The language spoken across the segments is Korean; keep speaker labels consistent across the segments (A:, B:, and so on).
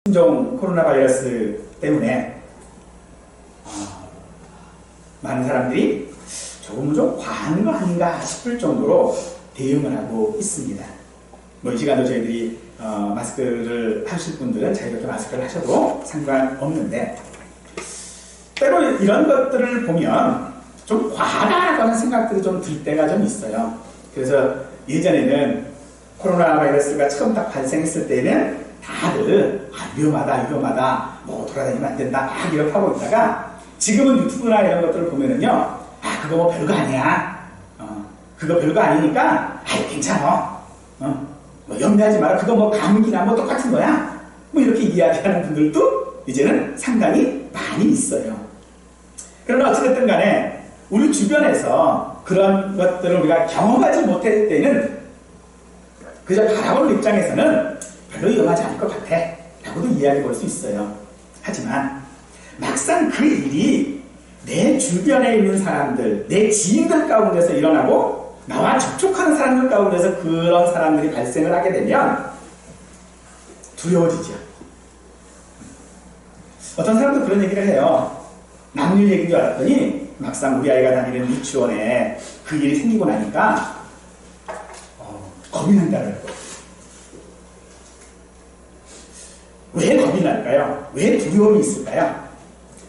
A: 신종 코로나 바이러스 때문에 많은 사람들이 조금 좀 과한 거 아닌가 싶을 정도로 대응을 하고 있습니다. 이 시간도 저희들이 마스크를 하실 분들은 자유롭게 마스크를 하셔도 상관없는데, 때로 이런 것들을 보면 좀 과하다라고 하는 생각들이 좀 들 때가 좀 있어요. 그래서 예전에는 코로나 바이러스가 처음 딱 발생했을 때는 다들 위험하다, 뭐 돌아다니면 안 된다, 막 이렇게 하고 있다가 지금은 유튜브나 이런 것들을 보면은요, 그거 뭐 별거 아니야. 그거 별거 아니니까 괜찮아. 뭐 염려하지 마라. 그거 뭐 감기나 뭐 똑같은 거야. 뭐 이렇게 이야기하는 분들도 이제는 상당히 많이 있어요. 그러나 어찌됐든 간에 우리 주변에서 그런 것들을 우리가 경험하지 못할 때는 그저 바라보는 입장에서는 별로 위험하지 않을 것 같아 라고도 이야기해 볼 수 있어요. 하지만 막상 그 일이 내 주변에 있는 사람들, 내 지인들 가운데서 일어나고 나와 접촉하는 사람들 가운데서 그런 사람들이 발생을 하게 되면 두려워지죠. 어떤 사람도 그런 얘기를 해요. 남일 얘기인 줄 알았더니 막상 우리 아이가 다니는 유치원에 그 일이 생기고 나니까 겁이 난다는 거예요. 왜 겁이 날까요? 왜 두려움이 있을까요?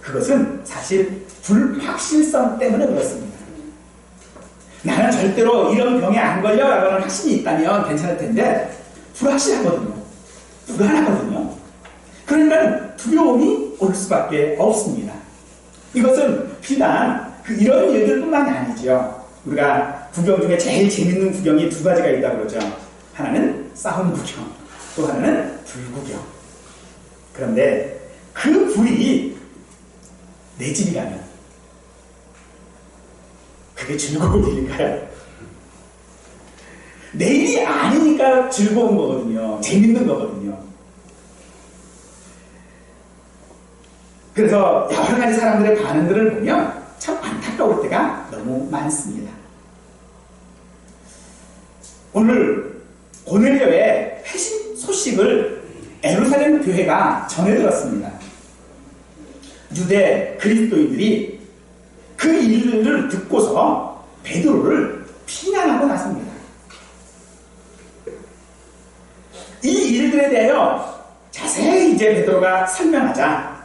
A: 그것은 사실 불확실성 때문에 그렇습니다. 나는 절대로 이런 병에 안 걸려 라고 하는 확신이 있다면 괜찮을 텐데 불확실하거든요. 불안하거든요. 그러니까 두려움이 올 수밖에 없습니다. 이것은 비단 이런 일들뿐만이 아니죠. 우리가 구경 중에 제일 재밌는 구경이 두 가지가 있다고 그러죠. 하나는 싸움 구경, 또 하나는 불 구경. 그런데 그 불이 내 집이라면 그게 즐거운 일일까요? 내 일이 아니니까 즐거운 거거든요. 재밌는 거거든요. 그래서 여러 가지 사람들의 반응들을 보면 참 안타까울 때가 너무 많습니다. 오늘 고넬료의 회심 소식을 예루살렘 교회가 전해 들었습니다. 유대 그리스도인들이 그 일을 듣고서 베드로를 비난하고 나섭니다. 이 일들에 대하여 자세히 이제 베드로가 설명하자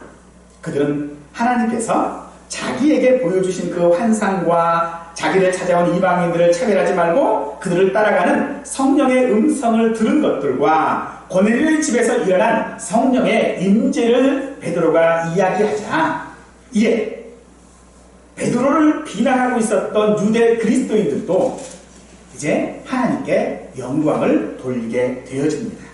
A: 그들은 하나님께서 자기에게 보여주신 그 환상과 자기를 찾아온 이방인들을 차별하지 말고 그들을 따라가는 성령의 음성을 들은 것들과 고넬료의 집에서 일어난 성령의 임재를 베드로가 이야기하자 이에 베드로를 비난하고 있었던 유대 그리스도인들도 이제 하나님께 영광을 돌리게 되어집니다.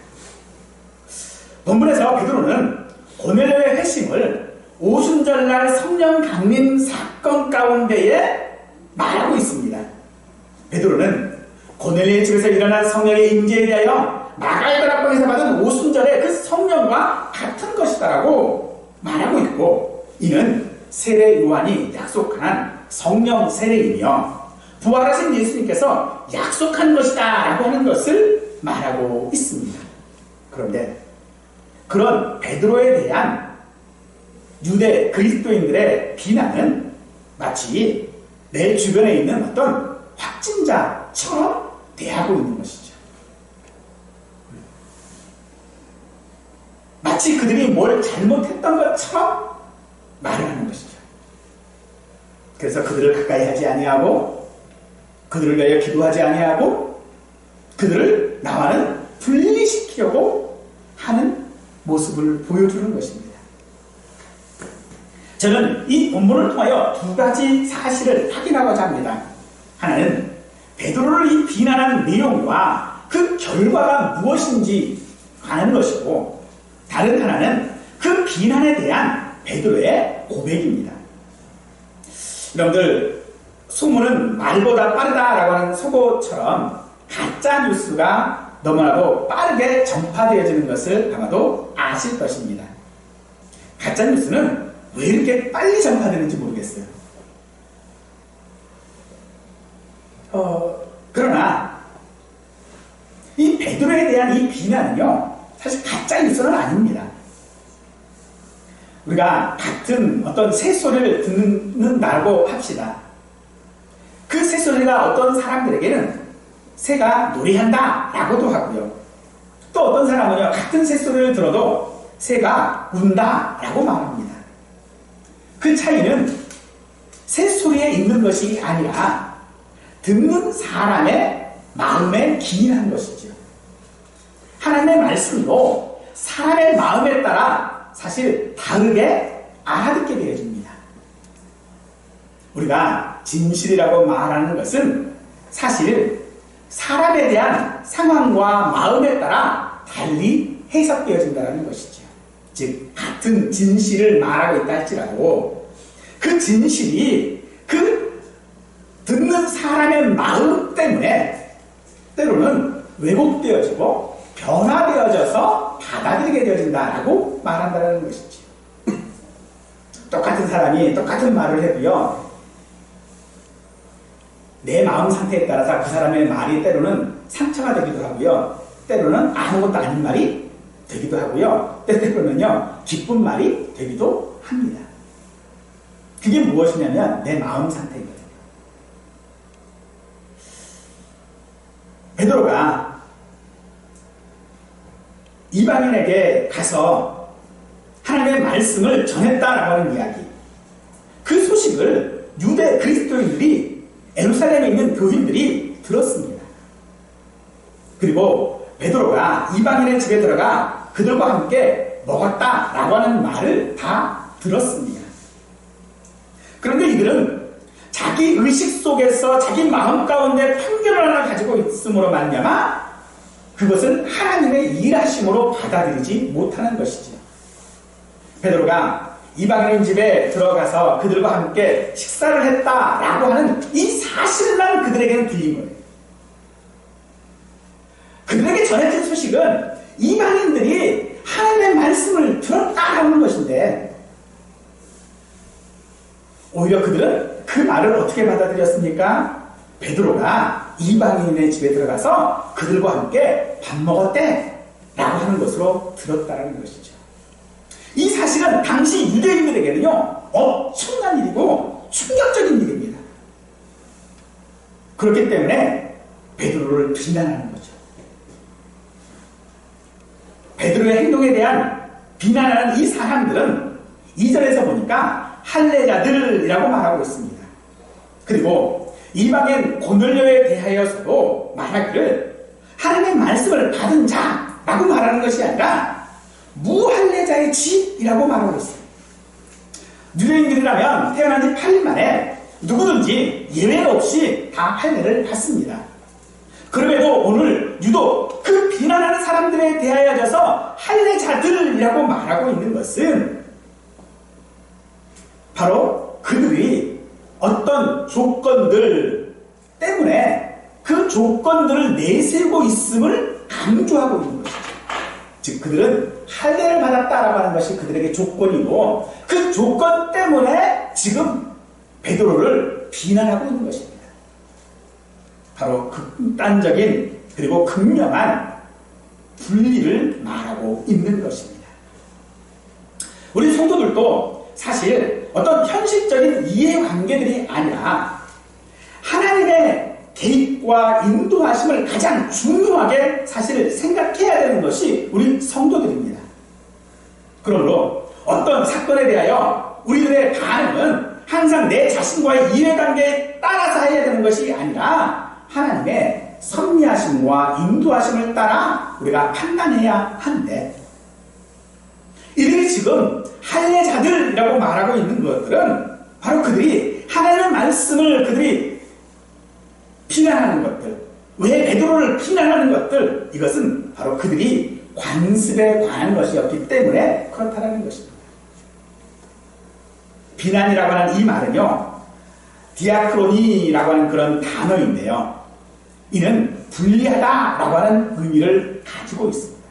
A: 본문에서 베드로는 고넬료의 회심을 오순절날 성령 강림 사건 가운데에 말하고 있습니다. 베드로는 고넬료의 집에서 일어난 성령의 임재에 대하여 마가다락방에서 받은 오순절의 그 성령과 같은 것이다라고 말하고 있고, 이는 세례 요한이 약속한 성령 세례이며 부활하신 예수님께서 약속한 것이다 라고 하는 것을 말하고 있습니다. 그런데 그런 베드로에 대한 유대 그리스도인들의 비난은 마치 내 주변에 있는 어떤 확진자처럼 대하고 있는 것이죠. 마치 그들이 뭘 잘못했던 것처럼 말을 하는 것이죠. 그래서 그들을 가까이 하지 아니하고 그들을 위하여 기도하지 아니하고 그들을 나와는 분리시키려고 하는 모습을 보여주는 것입니다. 저는 이 본문을 통하여 두 가지 사실을 확인하고자 합니다. 하나는 베드로를 이 비난하는 내용과 그 결과가 무엇인지 아는 것이고, 다른 하나는 그 비난에 대한 베드로의 고백입니다. 여러분들, 소문은 말보다 빠르다라고 하는 속어처럼 가짜 뉴스가 너무나도 빠르게 전파되어지는 것을 아마도 아실 것입니다. 가짜 뉴스는 왜 이렇게 빨리 전파되는지 모르겠어요. 그러나 이 베드로에 대한 이 비난은요, 사실 가짜 뉴스는 아닙니다. 우리가 같은 어떤 새소리를 듣는다고 합시다. 그 새소리가 어떤 사람들에게는 새가 노래한다 라고도 하고요. 또 어떤 사람은요, 같은 새소리를 들어도 새가 운다 라고 말합니다. 그 차이는 새소리에 있는 것이 아니라 듣는 사람의 마음에 기인한 것이죠. 하나님의 말씀도 사람의 마음에 따라 사실 다르게 알아듣게 되어집니다. 우리가 진실이라고 말하는 것은 사실 사람에 대한 상황과 마음에 따라 달리 해석되어진다는 것이죠. 즉, 같은 진실을 말하고 있다 할지라도 그 진실이 그 듣는 사람의 마음 때문에 때로는 왜곡되어지고 변화되어져서 받아들이게 되어진다라고 말한다는 것이죠. 똑같은 사람이 똑같은 말을 해도요, 내 마음 상태에 따라서 그 사람의 말이 때로는 상처가 되기도 하고요, 때로는 아무것도 아닌 말이 되기도 하고요, 때로는요 기쁜 말이 되기도 합니다. 그게 무엇이냐면 내 마음 상태입니다. 베드로가 이방인에게 가서 하나님의 말씀을 전했다라고 하는 이야기, 그 소식을 유대 그리스도인들이, 예루살렘에 있는 교인들이 들었습니다. 그리고 베드로가 이방인의 집에 들어가 그들과 함께 먹었다라고 하는 말을 다 들었습니다. 그런데 이들은 자기 의식 속에서 자기 마음 가운데 편견을 하나 가지고 있음으로 말미암아 그것은 하나님의 일하심으로 받아들이지 못하는 것이죠. 베드로가 이방인 집에 들어가서 그들과 함께 식사를 했다라고 하는 이 사실만 그들에게는 들린 거예요. 그들에게 전해진 소식은 이방인들이 하나님의 말씀을 들었다라는 것인데, 오히려 그들은 그 말을 어떻게 받아들였습니까? 베드로가 이방인의 집에 들어가서 그들과 함께 밥 먹었대 라고 하는 것으로 들었다는 것이죠. 이 사실은 당시 유대인들에게는요 엄청난 일이고 충격적인 일입니다. 그렇기 때문에 베드로를 비난하는 거죠. 베드로의 행동에 대한 비난하는 이 사람들은 2절에서 보니까 할례자들이라고 말하고 있습니다. 그리고 이방인 고넬료에 대하여서도 말하기를 하나님의 말씀을 받은 자라고 말하는 것이 아니라 무할례자의 집이라고 말하고 있어요. 유대인들이라면 태어난 지 8일 만에 누구든지 예외 없이 다 할례를 받습니다. 그럼에도 오늘 유독 그 비난하는 사람들에 대하여져서 할례자들이라고 말하고 있는 것은 바로 그들이 어떤 조건들 때문에 그 조건들을 내세우고 있음을 강조하고 있는 것이죠. 즉 그들은 할례를 받았다라고 하는 것이 그들에게 조건이고 그 조건 때문에 지금 베드로를 비난하고 있는 것입니다. 바로 극단적인 그리고 극명한 분리를 말하고 있는 것입니다. 우리 성도들도 사실 어떤 현실적인 이해관계들이 아니라 하나님의 개입과 인도하심을 가장 중요하게 사실 생각해야 되는 것이 우리 성도들입니다. 그러므로 어떤 사건에 대하여 우리들의 반응은 항상 내 자신과의 이해관계에 따라서 해야 되는 것이 아니라 하나님의 섭리하심과 인도하심을 따라 우리가 판단해야 하는데, 이들이 지금 할례자들이라고 말하고 있는 것들은 바로 그들이 하나님의 말씀을 그들이 비난하는 것들, 왜 베드로를 비난하는 것들, 이것은 바로 그들이 관습에 관한 것이었기 때문에 그렇다는 것입니다. 비난이라고 하는 이 말은요, 디아크로니라고 하는 그런 단어인데요, 이는 분리하다라고 하는 의미를 가지고 있습니다.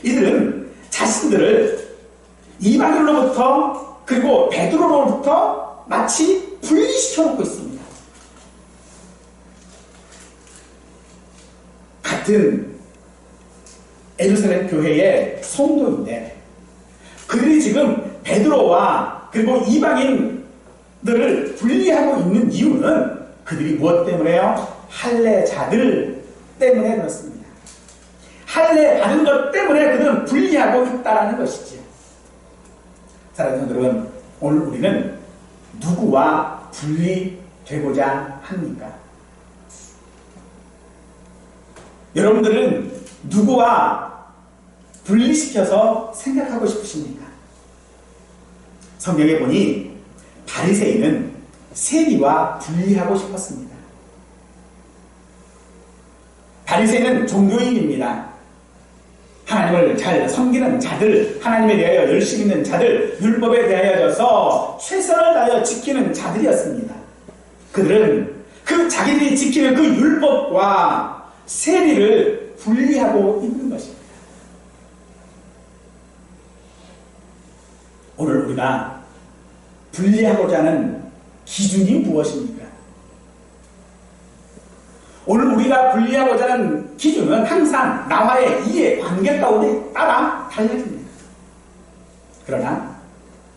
A: 이들은 자신들을 이방인으로부터 그리고 베드로로부터 마치 분리시켜 놓고 있습니다. 같은 예루살렘 교회의 성도인데 그들이 지금 베드로와 그리고 이방인들을 분리하고 있는 이유는 그들이 무엇 때문에요? 할례자들 때문에 그렇습니다. 할례 받은 것 때문에 그들은 분리하고 있다는 것이죠. 사랑하는 성도들은, 오늘 우리는 누구와 분리되고자 합니까? 여러분들은 누구와 분리시켜서 생각하고 싶으십니까? 성경에 보니 바리새인은 세리와 분리하고 싶었습니다. 바리새인은 종교인입니다. 하나님을 잘 섬기는 자들, 하나님에 대하여 열심히 있는 자들, 율법에 대하여져서 최선을 다하여 지키는 자들이었습니다. 그들은 자기들이 지키는 그 율법과 세리를 분리하고 있는 것입니다. 오늘 우리가 분리하고자 하는 기준이 무엇입니까? 오늘 우리가 분리하고자 하는 기준은 항상 나와의 이해 관계 가운데 따라 달라집니다. 그러나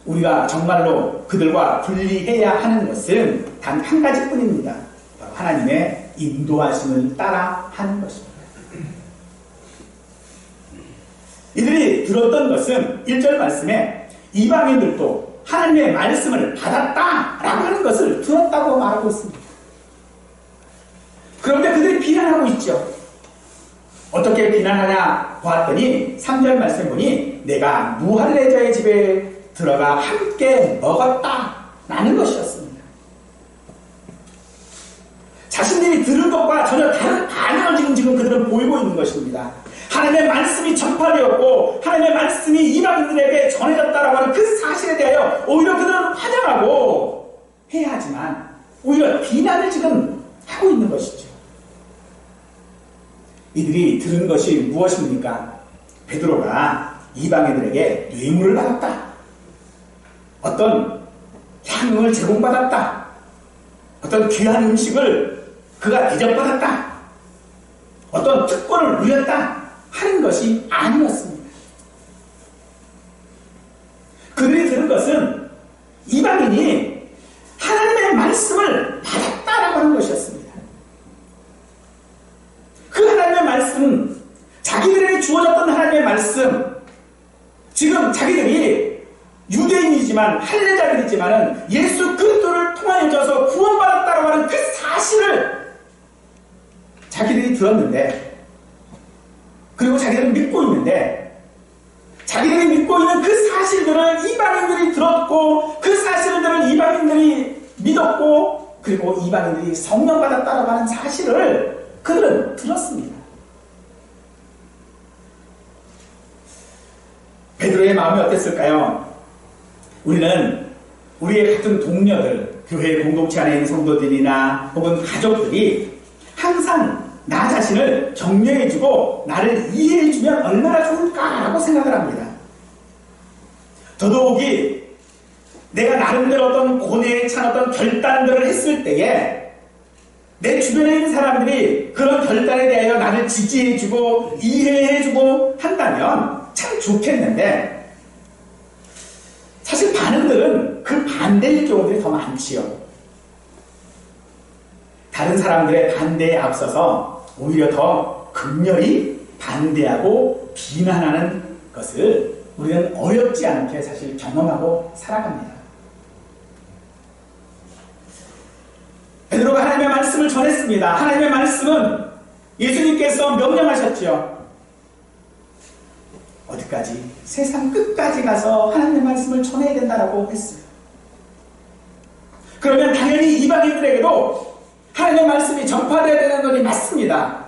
A: 우리가 정말로 그들과 분리해야 하는 것은 단 한 가지뿐입니다. 바로 하나님의 인도하심을 따라 하는 것입니다. 이들이 들었던 것은 1절 말씀에 이방인들도 하나님의 말씀을 받았다라고 하는 것을 들었다고 말하고 있습니다. 그런데 그들이 비난하고 있죠. 어떻게 비난하냐 보았더니 3절 말씀 보니 내가 무할례자의 집에 들어가 함께 먹었다라는 것이었습니다. 자신들이 들은 것과 전혀 다른 반응을 지금 그들은 보이고 있는 것입니다. 하나님의 말씀이 전파되었고 하나님의 말씀이 이방인들에게 전해졌다라고 하는 그 사실에 대하여 오히려 그들은 환영하고 해야 하지만 오히려 비난을 지금 하고 있는 것이죠. 이들이 들은 것이 무엇입니까? 베드로가 이방인들에게 뇌물을 받았다. 어떤 향응을 제공받았다. 어떤 귀한 음식을 그가 대접받았다. 어떤 특권을 누렸다 하는 것이 아니었습니다. 그들이 들은 것은 이방인이 하나님의 말씀을 받았다라고 하는 것이었습니다. 그 하나님의 말씀은 자기들에게 주어졌던 하나님의 말씀, 지금 자기들이 유대인이지만 할례자들이지만 예수 그리스도를 통하여져서 구원받았다라고 하는 그 사실을 자기들이 들었는데, 그리고 자기들은 믿고 있는데, 자기들이 믿고 있는 그 사실들을 이방인들이 들었고 그 사실들을 이방인들이 믿었고 그리고 이방인들이 성령 받았다라고 하는 사실을 그들은 들었습니다. 베드로의 마음이 어땠을까요? 우리는 우리의 같은 동료들, 교회 공동체 안에 있는 성도들이나 혹은 가족들이 항상 나 자신을 격려해주고 나를 이해해주면 얼마나 좋을까라고 생각을 합니다. 더더욱이 내가 나름대로 어떤 고뇌에 찬 어떤 결단들을 했을 때에 내 주변에 있는 사람들이 그런 결단에 대하여 나를 지지해주고 이해해주고 한다면 참 좋겠는데, 사실 반응들은 그 반대일 경우들이 더 많지요. 다른 사람들의 반대에 앞서서 오히려 더 극렬히 반대하고 비난하는 것을 우리는 어렵지 않게 사실 경험하고 살아갑니다. 베드로가 하나님의 말씀을 전했습니다. 하나님의 말씀은 예수님께서 명령하셨죠. 어디까지? 세상 끝까지 가서 하나님의 말씀을 전해야 된다라고 했어요. 그러면 당연히 이방인들에게도 하나님의 말씀이 전파되어야 되는 것이 맞습니다.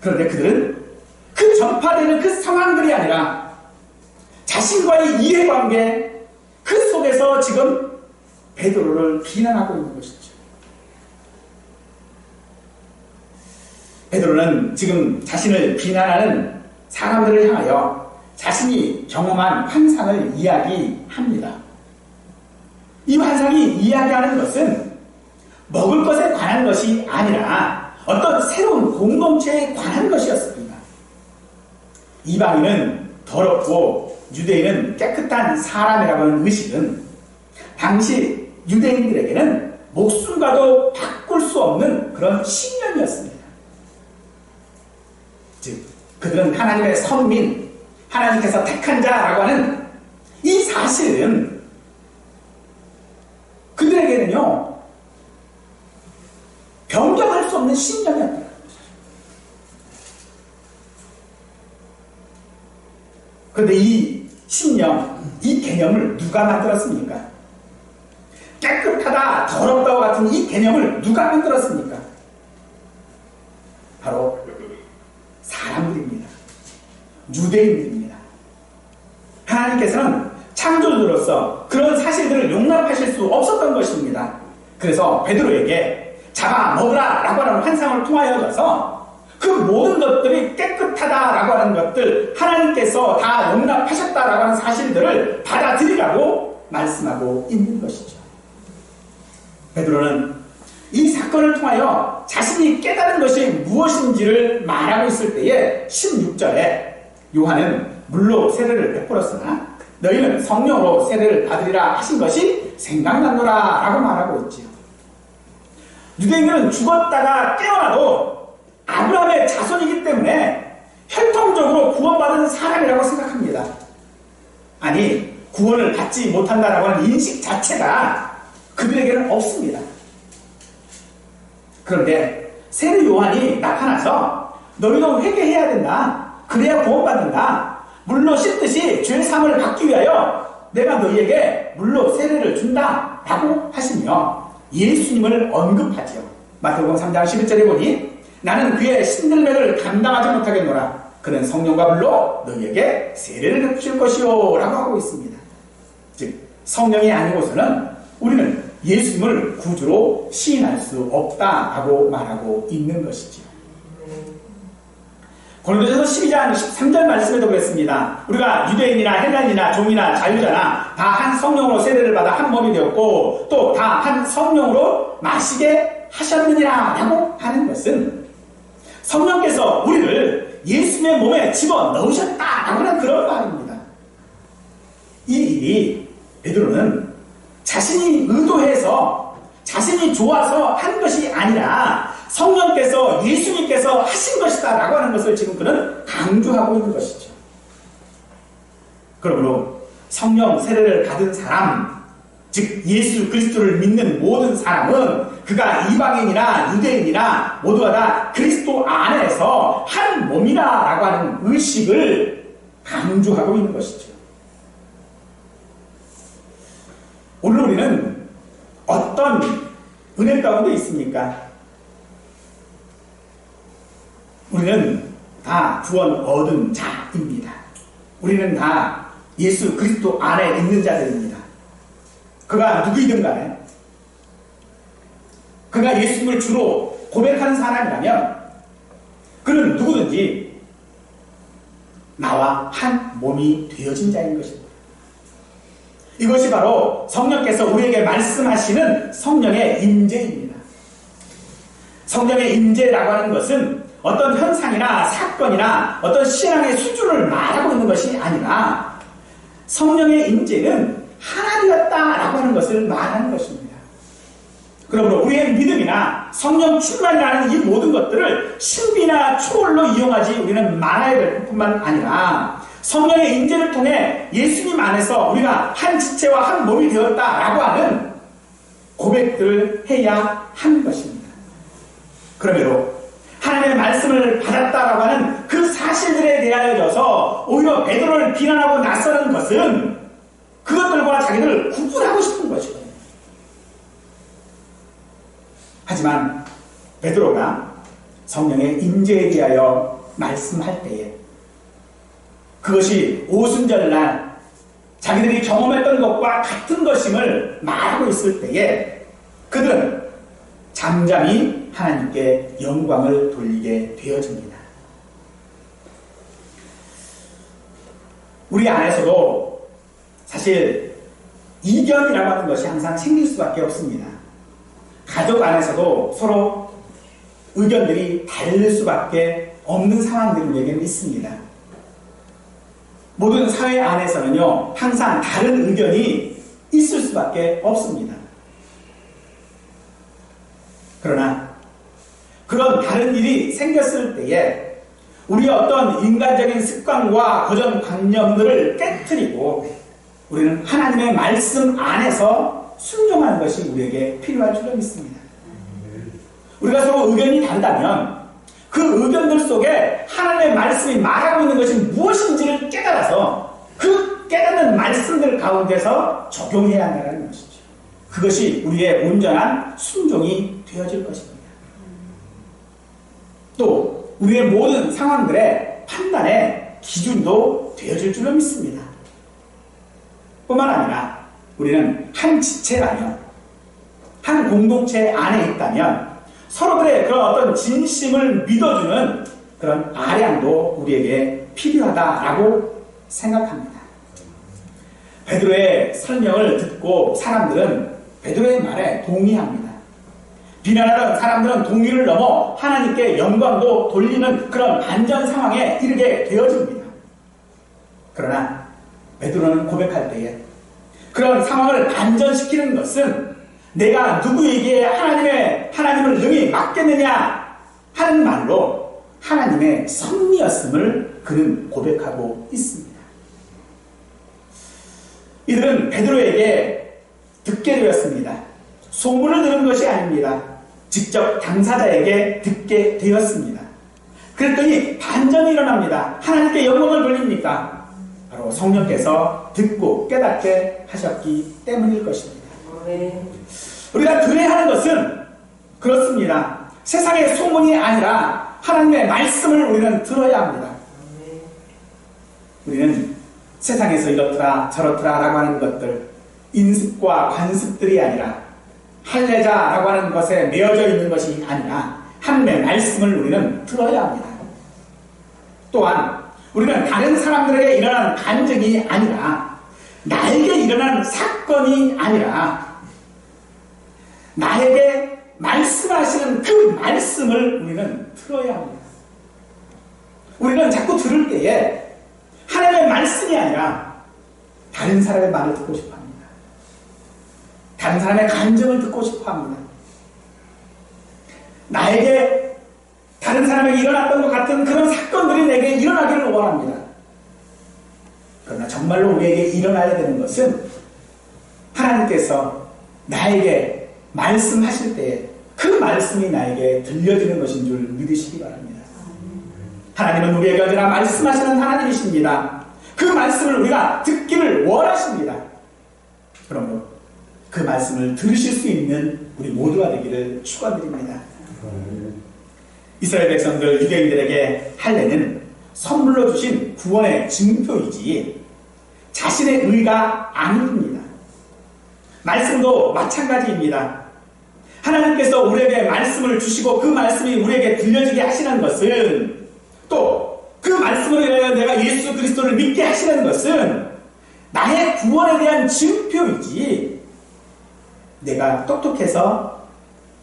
A: 그런데 그들은 그 전파되는 그 상황들이 아니라 자신과의 이해관계 그 속에서 지금 베드로를 비난하고 있는 것이죠. 베드로는 지금 자신을 비난하는 사람들을 향하여 자신이 경험한 환상을 이야기합니다. 이 환상이 이야기하는 것은 먹을 것에 관한 것이 아니라 어떤 새로운 공동체에 관한 것이었습니다. 이방인은 더럽고 유대인은 깨끗한 사람이라고 하는 의식은 당시 유대인들에게는 목숨과도 바꿀 수 없는 그런 신념이었습니다. 즉, 그들은 하나님의 선민, 하나님께서 택한 자라고 하는 이 사실은 그들에게는요, 변경할 수 없는 신념이었다. 그런데 이 신념, 이 개념을 누가 만들었습니까? 깨끗하다, 더럽다와 같은 이 개념을 누가 만들었습니까? 바로 사람들입니다. 유대인들입니다. 하나님께서는 창조주로서 그런 사실들을 용납하실 수 없었던 것입니다. 그래서 베드로에게 잡아 먹으라 라고 하는 환상을 통하여서 그 모든 것들이 깨끗하다라고 하는 것들, 하나님께서 다 용납하셨다라고 하는 사실들을 받아들이라고 말씀하고 있는 것이죠. 베드로는 이 사건을 통하여 자신이 깨달은 것이 무엇인지를 말하고 있을 때에 16절에 요한은 물로 세례를 베풀었으나 너희는 성령으로 세례를 받으리라 하신 것이 생각났노라 라고 말하고 있지요. 유대인들은 죽었다가 깨어나도 아브라함의 자손이기 때문에 혈통적으로 구원받은 사람이라고 생각합니다. 아니, 구원을 받지 못한다라고 하는 인식 자체가 그들에게는 없습니다. 그런데 세례 요한이 나타나서 너희도 회개해야 된다. 그래야 구원받는다. 물로 씻듯이 죄 사함을 받기 위하여 내가 너희에게 물로 세례를 준다 라고 하시며 예수님을 언급하지요. 마태복음 3장 11절에 보니 나는 그의 신들매를 감당하지 못하겠노라. 그는 성령과 물로 너희에게 세례를 베푸실 것이요 라고 하고 있습니다. 즉 성령이 아니고서는 우리는 예수님을 구주로 시인할 수 없다라고 말하고 있는 것이죠. 고린도전서 12장 13절 말씀에도 그랬습니다. 우리가 유대인이나 헬라인이나 종이나 자유자나 다 한 성령으로 세례를 받아 한 몸이 되었고 또 다 한 성령으로 마시게 하셨느니라 라고 하는 것은 성령께서 우리를 예수님의 몸에 집어넣으셨다라고 하는 그런 말입니다. 이 일이 베드로는 자신이 의도해서 자신이 좋아서 한 것이 아니라 성령께서 예수님께서 하신 것이다 라고 하는 것을 지금 그는 강조하고 있는 것이죠. 그러므로 성령 세례를 받은 사람, 즉 예수 그리스도를 믿는 모든 사람은 그가 이방인이나 유대인이나 모두가 다 그리스도 안에서 한 몸이다 라고 하는 의식을 강조하고 있는 것이죠. 오늘 우리는 어떤 은혜 가운데 있습니까? 우리는 다 구원 얻은 자입니다. 우리는 다 예수 그리스도 안에 있는 자들입니다. 그가 누구이든 간에 그가 예수님을 주로 고백하는 사람이라면 그는 누구든지 나와 한 몸이 되어진 자인 것입니다. 이것이 바로 성령께서 우리에게 말씀하시는 성령의 임재입니다. 성령의 임재라고 하는 것은 어떤 현상이나 사건이나 어떤 신앙의 수준을 말하고 있는 것이 아니라 성령의 임재는 하나님이었다라고 하는 것을 말하는 것입니다. 그러므로 우리의 믿음이나 성령 충만이라는 이 모든 것들을 신비나 초월로 이용하지 우리는 말아야 될 뿐만 아니라 성령의 임재를 통해 예수님 안에서 우리가 한 지체와 한 몸이 되었다라고 하는 고백들을 해야 하는 것입니다. 그러므로 하나님의 말씀을 받았다라고 하는 그 사실들에 대하여서 오히려 베드로를 비난하고 나서는 것은 그것들과 자기를 구분하고 싶은 것이거든요. 하지만 베드로가 성령의 임재에 대하여 말씀할 때에 그것이 오순절날 자기들이 경험했던 것과 같은 것임을 말하고 있을 때에 그들은 잠잠히 하나님께 영광을 돌리게 되어집니다. 우리 안에서도 사실 이견이라고 하는 것이 항상 생길 수밖에 없습니다. 가족 안에서도 서로 의견들이 다를 수밖에 없는 상황들이 우리에게는 있습니다. 모든 사회 안에서는요, 항상 다른 의견이 있을 수밖에 없습니다. 그러나 그런 다른 일이 생겼을 때에 우리의 어떤 인간적인 습관과 고정관념들을 깨트리고 우리는 하나님의 말씀 안에서 순종하는 것이 우리에게 필요할 줄로 믿습니다. 우리가 서로 의견이 다르다면 그 의견들 속에 하나님의 말씀이 말하고 있는 것이 무엇인지를 깨달아서 그 깨닫는 말씀들 가운데서 적용해야 한다는 것이죠. 그것이 우리의 온전한 순종이 되어질 것입니다. 또 우리의 모든 상황들의 판단의 기준도 되어질 줄로 믿습니다. 뿐만 아니라 우리는 한 지체라면, 한 공동체 안에 있다면 서로들의 그런 어떤 진심을 믿어주는 그런 아량도 우리에게 필요하다라고 생각합니다. 베드로의 설명을 듣고 사람들은 베드로의 말에 동의합니다. 비난하던 사람들은 동의를 넘어 하나님께 영광도 돌리는 그런 반전 상황에 이르게 되어집니다. 그러나 베드로는 고백할 때에 그런 상황을 반전시키는 것은 내가 누구에게 하나님을 능히 맡겠느냐 하는 말로 하나님의 섭리였음을 그는 고백하고 있습니다. 이들은 베드로에게 듣게 되었습니다. 소문을 들은 것이 아닙니다. 직접 당사자에게 듣게 되었습니다. 그랬더니 반전이 일어납니다. 하나님께 영광을 돌립니까? 바로 성령께서 듣고 깨닫게 하셨기 때문일 것입니다. 우리가 들어야 하는 것은 그렇습니다. 세상의 소문이 아니라 하나님의 말씀을 우리는 들어야 합니다. 우리는 세상에서 이렇더라 저렇더라 라고 하는 것들, 인습과 관습들이 아니라 할례자라고 하는 것에 매여져 있는 것이 아니라 하나님의 말씀을 우리는 들어야 합니다. 또한 우리는 다른 사람들에게 일어난 간증이 아니라 나에게 일어난 사건이 아니라 나에게 말씀하시는 그 말씀을 우리는 들어야 합니다. 우리는 자꾸 들을 때에 하나님의 말씀이 아니라 다른 사람의 말을 듣고 싶어 합니다. 다른 사람의 간증을 듣고 싶어 합니다. 나에게 다른 사람에게 일어났던 것 같은 그런 사건들이 내게 일어나기를 원합니다. 그러나 정말로 우리에게 일어나야 되는 것은 하나님께서 나에게 말씀하실 때 그 말씀이 나에게 들려지는 것인 줄 믿으시기 바랍니다. 하나님은 우리에게 언제나 말씀하시는 하나님이십니다. 그 말씀을 우리가 듣기를 원하십니다. 그러므로 그 말씀을 들으실 수 있는 우리 모두가 되기를 축원드립니다. 이스라엘 백성들 유대인들에게 할례는 선물로 주신 구원의 증표이지 자신의 의가 아닙니다. 말씀도 마찬가지입니다. 하나님께서 우리에게 말씀을 주시고 그 말씀이 우리에게 들려지게 하시는 것은, 또 그 말씀으로 인하여 내가 예수 그리스도를 믿게 하시는 것은 나의 구원에 대한 증표이지 내가 똑똑해서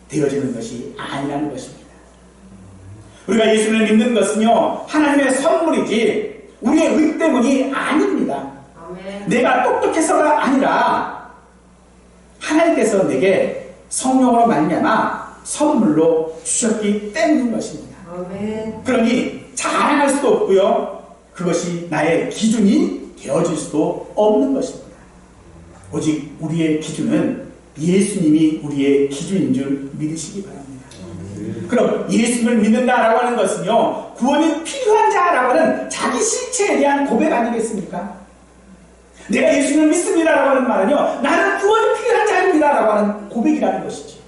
A: 되어지는 것이 아니라는 것입니다. 우리가 예수를 믿는 것은요, 하나님의 선물이지 우리의 의 때문이 아닙니다. 아멘. 내가 똑똑해서가 아니라 하나님께서 내게 성령으로 말미암아 선물로 주셨기 때문인 것입니다. 아멘. 그러니 자랑할 수도 없고요, 그것이 나의 기준이 되어질 수도 없는 것입니다. 오직 우리의 기준은 예수님이 우리의 기준인 줄 믿으시기 바랍니다. 그럼 예수를 믿는다라고 하는 것은요, 구원이 필요한 자라고 하는 자기 실체에 대한 고백 아니겠습니까? 내가 예수를 믿습니다라고 하는 말은요, 나는 구원이 필요한 자입니다라고 하는 고백이라는 것이죠.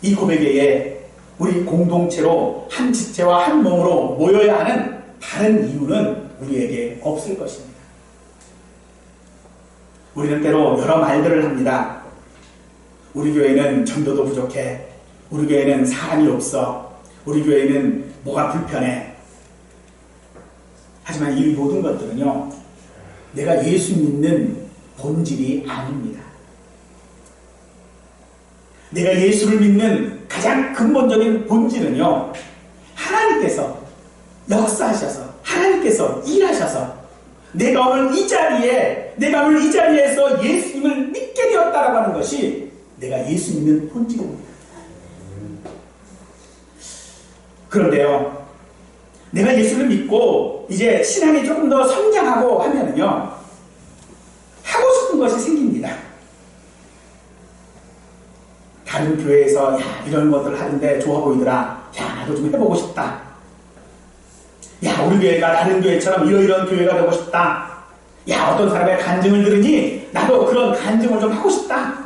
A: 이 고백에 우리 공동체로 한 지체와 한 몸으로 모여야 하는 다른 이유는 우리에게 없을 것입니다. 우리는 때로 여러 말들을 합니다. 우리 교회는 전도도 부족해. 우리 교회는 사람이 없어. 우리 교회는 뭐가 불편해. 하지만 이 모든 것들은요, 내가 예수 믿는 본질이 아닙니다. 내가 예수를 믿는 가장 근본적인 본질은요, 하나님께서 역사하셔서 하나님께서 일하셔서 내가 오늘 이 자리에서 예수님을 믿게 되었다라고 하는 것이 내가 예수 믿는 본질입니다. 그런데요, 내가 예수를 믿고 이제 신앙이 조금 더 성장하고 하면은요, 하고 싶은 것이 생깁니다. 다른 교회에서 야, 이런 것들을 하는데 좋아 보이더라. 야, 나도 좀 해보고 싶다. 야, 우리 교회가 다른 교회처럼 이런 교회가 되고 싶다. 야, 어떤 사람의 간증을 들으니 나도 그런 간증을 좀 하고 싶다.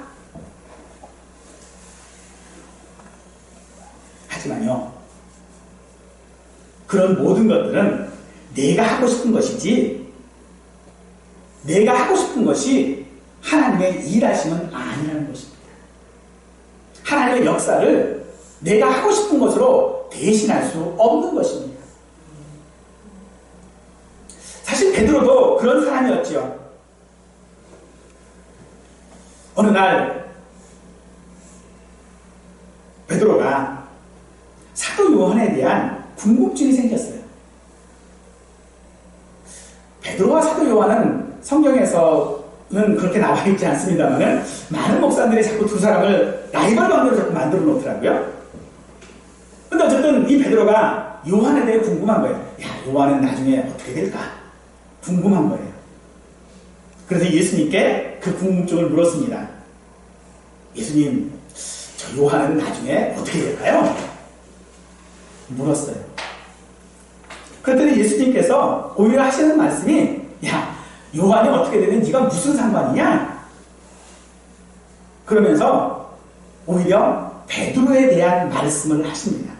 A: 하지만요, 그런 모든 것들은 내가 하고 싶은 것이지, 내가 하고 싶은 것이 하나님의 일하심은 아니라는 것입니다. 하나님의 역사를 내가 하고 싶은 것으로 대신할 수 없는 것입니다. 사실 베드로도 그런 사람이었지요. 어느 날 베드로가 사도 요한에 대한 궁금증이 생겼어요. 베드로와 사도 요한은 성경에서는 그렇게 나와 있지 않습니다만 많은 목사들이 자꾸 두 사람을 라이벌 관계로 자꾸 만들어 놓더라고요. 근데 어쨌든 이 베드로가 요한에 대해 궁금한 거예요. 야, 요한은 나중에 어떻게 될까? 궁금한 거예요. 그래서 예수님께 그 궁금증을 물었습니다. 예수님, 저 요한은 나중에 어떻게 될까요? 물었어요. 그랬더니 예수님께서 오히려 하시는 말씀이, 야, 요한이 어떻게 되든 네가 무슨 상관이냐? 그러면서 오히려 베드로에 대한 말씀을 하십니다.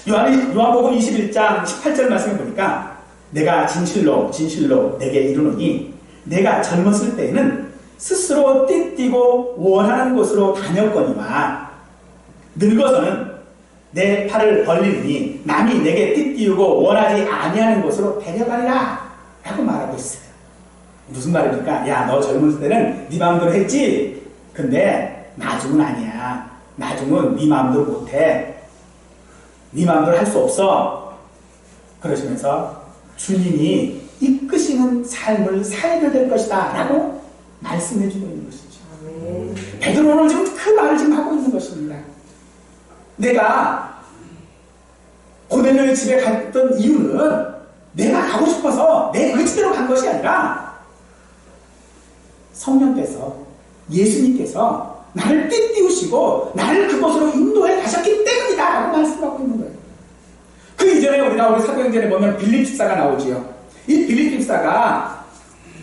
A: 요한복음 21장 18절 말씀을 보니까 내가 진실로 내게 이르노니 내가 젊었을 때에는 스스로 띠띠고 원하는 곳으로 다녔거니와 늙어서는 내 팔을 벌리니 남이 내게 띠띠우고 원하지 아니하는 곳으로 데려가리라 라고 말하고 있어요. 무슨 말입니까? 야, 너 젊었을 때는 네 마음대로 했지? 근데 나중은 아니야. 나중은 네 마음대로 못해. 네 마음대로 할 수 없어. 그러시면서 주님이 이끄시는 삶을 살게 될 것이다 라고 말씀해주고 있는 것이죠. 베드로는 지금 그 말을 지금 하고 있는 것입니다. 내가 고넬료의 집에 갔던 이유는 내가 가고 싶어서 내 의지대로 간 것이 아니라 성령께서, 예수님께서 나를 띠띠우시고 나를 그곳으로 인도해 가셨기 때문이다 라고 말씀하고 있는 거예요. 그 이전에 우리 사도행전에 보면 빌립 집사가 나오지요. 이 빌립 집사가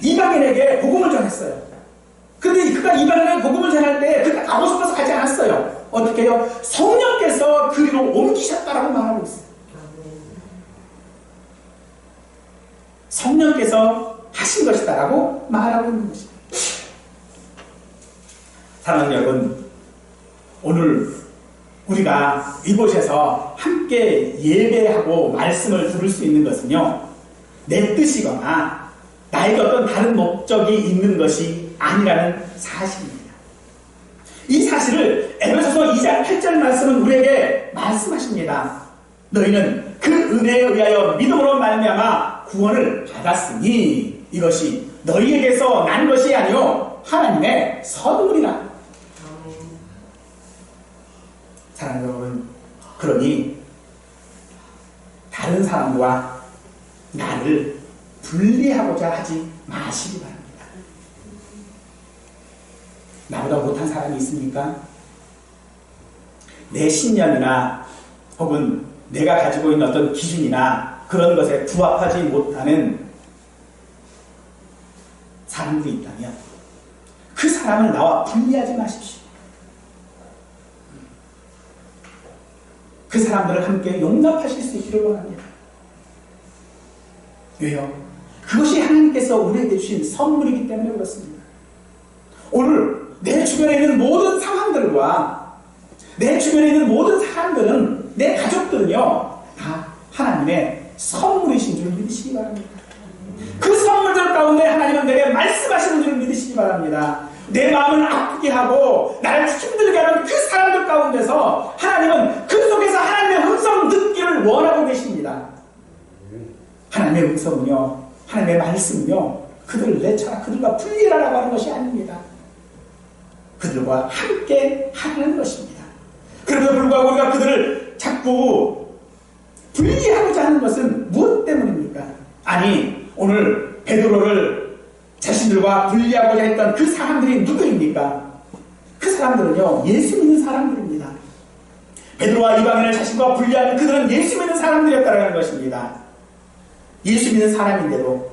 A: 이방인에게 복음을 전했어요. 근데 그가 이방인에게 복음을 전할 때 그가 가고 싶어서 가지 않았어요. 어떻게 해요? 성령께서 그리로 옮기셨다라고 말하고 있어요. 성령께서 하신 것이다라고 말하고 있는 것입니다. 사랑하는 여러분, 오늘 우리가 이곳에서 함께 예배하고 말씀을 들을 수 있는 것은요, 내 뜻이거나 나에게 어떤 다른 목적이 있는 것이 아니라는 사실입니다. 이 사실을 에베소서 2장 8절 말씀은 우리에게 말씀하십니다. 너희는 그 은혜에 의하여 믿음으로 말미암아 구원을 받았으니 이것이 너희에게서 난 것이 아니요 하나님의 선물이라. 사랑하는 여러분, 그러니 다른 사람과 나를 분리하고자 하지 마시기 바랍니다. 나보다 못한 사람이 있습니까? 내 신념이나 혹은 내가 가지고 있는 어떤 기준이나 그런 것에 부합하지 못하는 사람들이 있다면 그 사람을 나와 분리하지 마십시오. 그 사람들을 함께 용납하실 수 있기를 원합니다. 왜요? 그것이 하나님께서 우리에게 주신 선물이기 때문에 그렇습니다. 오늘 내 주변에 있는 모든 상황들과 내 주변에 있는 모든 사람들은, 내 가족들은요, 다 하나님의 선물이신 줄 믿으시기 바랍니다. 그 선물들 가운데 하나님은 내게 말씀하시는 줄 믿으시기 바랍니다. 내 마음을 아프게 하고 나를 힘들게 하는 그 사람들 가운데서 하나님은 그 속에서 하나님의 음성 듣기를 원하고 계십니다. 하나님의 음성은요, 하나님의 말씀은요, 그들을 내쳐라, 그들과 분리하라고 하는 것이 아닙니다. 그들과 함께 하라는 것입니다. 그럼에도 불구하고 우리가 그들을 자꾸 분리하고자 하는 것은 무엇 때문입니까? 아니, 오늘 베드로를 자신들과 분리하고자 했던 그 사람들이 누구입니까? 그 사람들은요, 예수 믿는 사람들입니다. 베드로와 이방인을 자신과 분리하는 그들은 예수 믿는 사람들이었다는 것입니다. 예수 믿는 사람인데도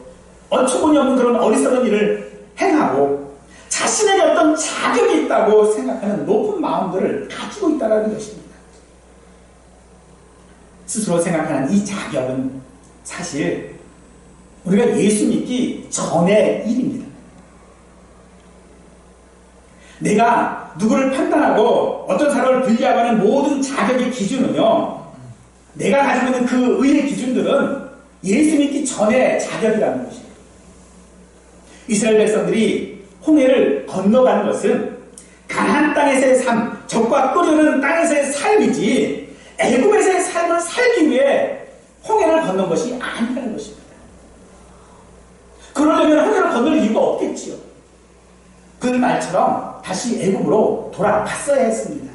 A: 어처구니 없는 그런 어리석은 일을 행하고 자신에게 어떤 자격이 있다고 생각하는 높은 마음들을 가지고 있다는 것입니다. 스스로 생각하는 이 자격은 사실 우리가 예수 믿기 전의 일입니다. 내가 누구를 판단하고 어떤 사람을 분리하고 하는 모든 자격의 기준은요, 내가 가지고 있는 그 의의 기준들은 예수 믿기 전의 자격이라는 것입니다. 이스라엘 백성들이 홍해를 건너가는 것은 가나안 땅에서의 삶, 적과 끓이는 땅에서의 삶이지 애굽에서의 삶을 살기 위해 홍해를 건넌 것이 아니라는 것입니다. 그러려면 홍해를 건널 이유가 없겠지요. 그 말처럼 다시 애굽으로 돌아갔어야 했습니다.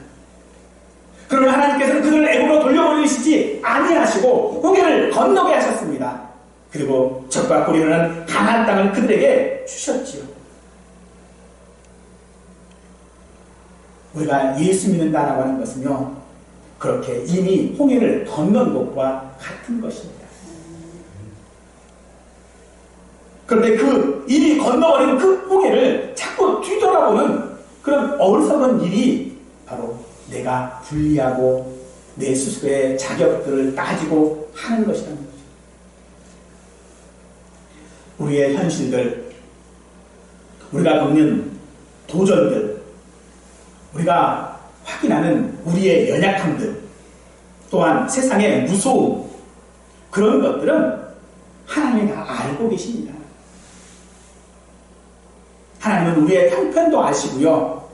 A: 그러나 하나님께서는 그들을 애굽으로 돌려보내시지 아니하시고 홍해를 건너게 하셨습니다. 그리고 적과 꿀이라는 가나안 땅을 그들에게 주셨지요. 우리가 예수 믿는다라고 하는 것은요, 그렇게 이미 홍해를 건넌 것과 같은 것입니다. 그런데 그 이미 건너버린 그 홍해를 자꾸 뒤돌아보는 그런 어리석은 일이 바로 내가 분리하고 내 스스로의 자격들을 따지고 하는 것이라는 거죠. 우리의 현실들, 우리가 겪는 도전들, 우리가 확인하는 우리의 연약함들, 또한 세상의 무서움, 그런 것들은 하나님이 다 알고 계십니다. 하나님은 우리의 형편도 아시고요,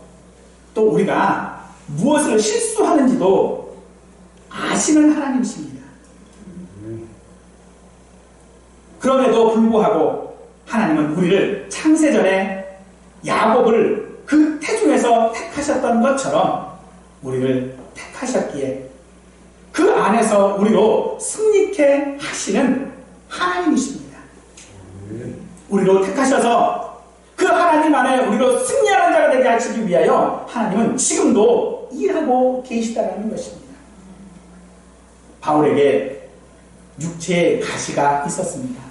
A: 또 우리가 무엇을 실수하는지도 아시는 하나님이십니다. 그럼에도 불구하고 하나님은 우리를 창세전에 야곱을 그 태중에서 택하셨던 것처럼 우리를 택하셨기에 그 안에서 우리로 승리케 하시는 하나님이십니다. 우리로 택하셔서 그 하나님 안에 우리로 승리하는 자가 되게 하시기 위하여 하나님은 지금도 일하고 계시다는 것입니다. 바울에게 육체의 가시가 있었습니다.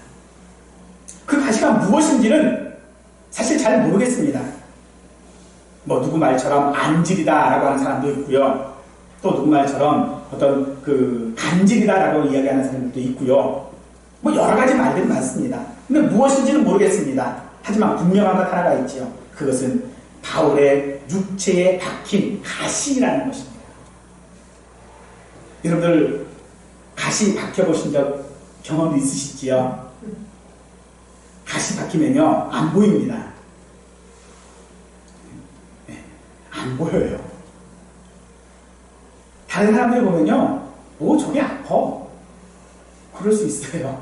A: 그 가시가 무엇인지는 사실 잘 모르겠습니다. 뭐 누구 말처럼 안질이다라고 하는 사람도 있고요, 또 누구 말처럼 어떤 그 간질이다라고 이야기하는 사람들도 있고요, 뭐 여러 가지 말들이 많습니다. 근데 무엇인지는 모르겠습니다. 하지만 분명한 것 하나가 있죠. 그것은 바울의 육체에 박힌 가시라는 것입니다. 여러분들 가시 박혀보신 적 경험도 있으시지요? 가시 박히면요, 안 보입니다. 네, 안 보여요. 다른 사람들 보면요, 뭐 저게 아파, 그럴 수 있어요.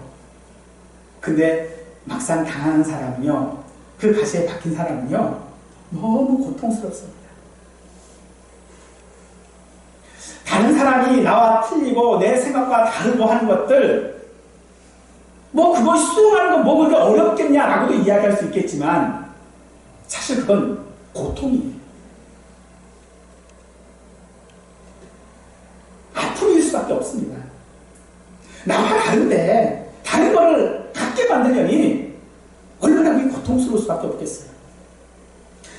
A: 근데 막상 당하는 사람은요, 그 가시에 박힌 사람은요, 너무 고통스럽습니다. 다른 사람이 나와 틀리고 내 생각과 다르고 하는 것들, 뭐 그것이 수용하는 건 뭐 그렇게 어렵겠냐라고도 이야기할 수 있겠지만 사실 그건 고통이에요. 아픔일 수밖에 없습니다. 나와 다른데 다른 거를 갖게 만들려니 얼마나 그게 고통스러울 수밖에 없겠어요.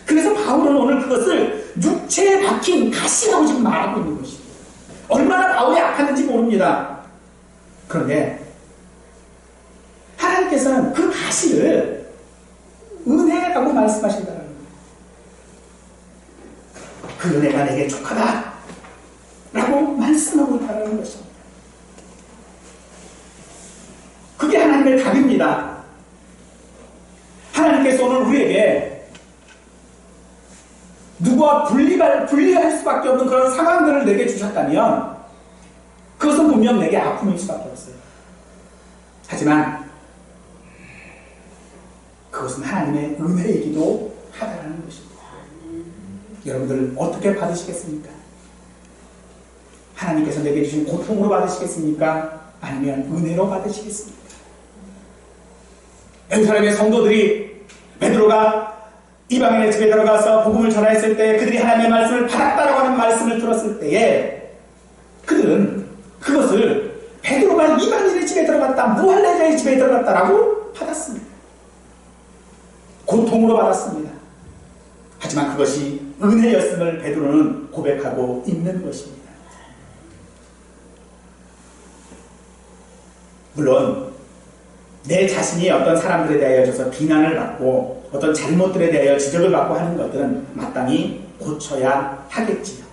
A: 그래서 바울은 오늘 그것을 육체에 박힌 가시라고 지금 말하고 있는 것이에요. 얼마나 바울이 악했는지 모릅니다. 그런데 하나님께서는 그 가시를 은혜라고 말씀하신다는 거예요. 그 은혜가 내게 족하다 라고 말씀하고 있다는 것입니다. 그게 하나님의 답입니다. 하나님께서 오늘 우리에게 누구와 분리할 수밖에 없는 그런 상황들을 내게 주셨다면 그것은 분명 내게 아픔일 수밖에 없어요. 하지만 그것은 하나님의 은혜이기도 하다라는 것입니다. 여러분들 어떻게 받으시겠습니까? 하나님께서 내게 주신 고통으로 받으시겠습니까? 아니면 은혜로 받으시겠습니까? 예루살렘의 성도들이 베드로가 이방인의 집에 들어가서 복음을 전하였을 때 그들이 하나님의 말씀을 받았다라고 하는 말씀을 들었을 때에 그들은 그것을 베드로가 이방인의 집에 들어갔다, 무할례자의 집에 들어갔다라고 받았습니다. 고통으로 받았습니다. 하지만 그것이 은혜였음을 베드로는 고백하고 있는 것입니다. 물론 내 자신이 어떤 사람들에 대하여서 비난을 받고 어떤 잘못들에 대하여 지적을 받고 하는 것들은 마땅히 고쳐야 하겠지요.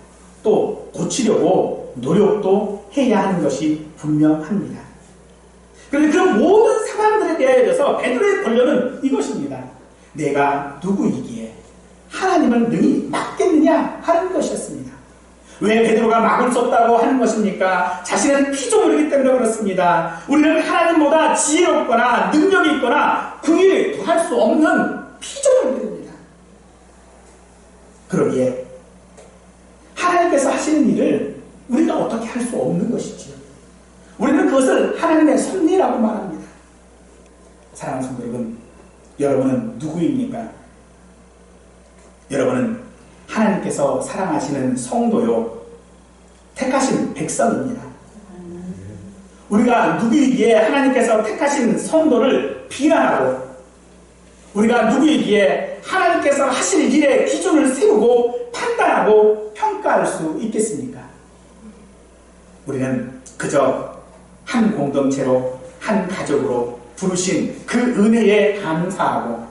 A: 또 고치려고 노력도 해야 하는 것이 분명합니다. 그런데 그런 모든 상황들에 대하여서 베드로의 본론은 이것입니다. 내가 누구이기에 하나님을 능히 막겠느냐 하는 것이었습니다. 왜 베드로가 막을 수 없다고 하는 것입니까? 자신은 피조물이기 때문에 그렇습니다. 우리는 하나님보다 지혜롭거나 능력이 있거나 긍휼히 더할 수 없는 피조물들입니다. 그러기에 하나님께서 하시는 일을 우리가 어떻게 할 수 없는 것이지요. 우리는 그것을 하나님의 섭리라고 말합니다. 사랑하는 성도 여러분, 여러분은 누구입니까? 여러분은 하나님께서 사랑하시는 성도요, 택하신 백성입니다. 우리가 누구이기에 하나님께서 택하신 성도를 비난하고 우리가 누구이기에 하나님께서 하실 일의 기준을 세우고 판단하고 평가할 수 있겠습니까? 우리는 그저 한 공동체로 한 가족으로 부르신 그 은혜에 감사하고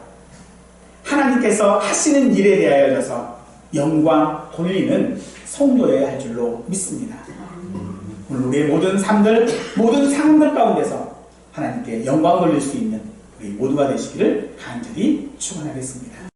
A: 하나님께서 하시는 일에 대하여서 영광 돌리는 성도여야 할 줄로 믿습니다. 오늘 우리의 모든 삶들, 모든 상황들 가운데서 하나님께 영광 돌릴 수 있는 우리 모두가 되시기를 간절히 축원하겠습니다.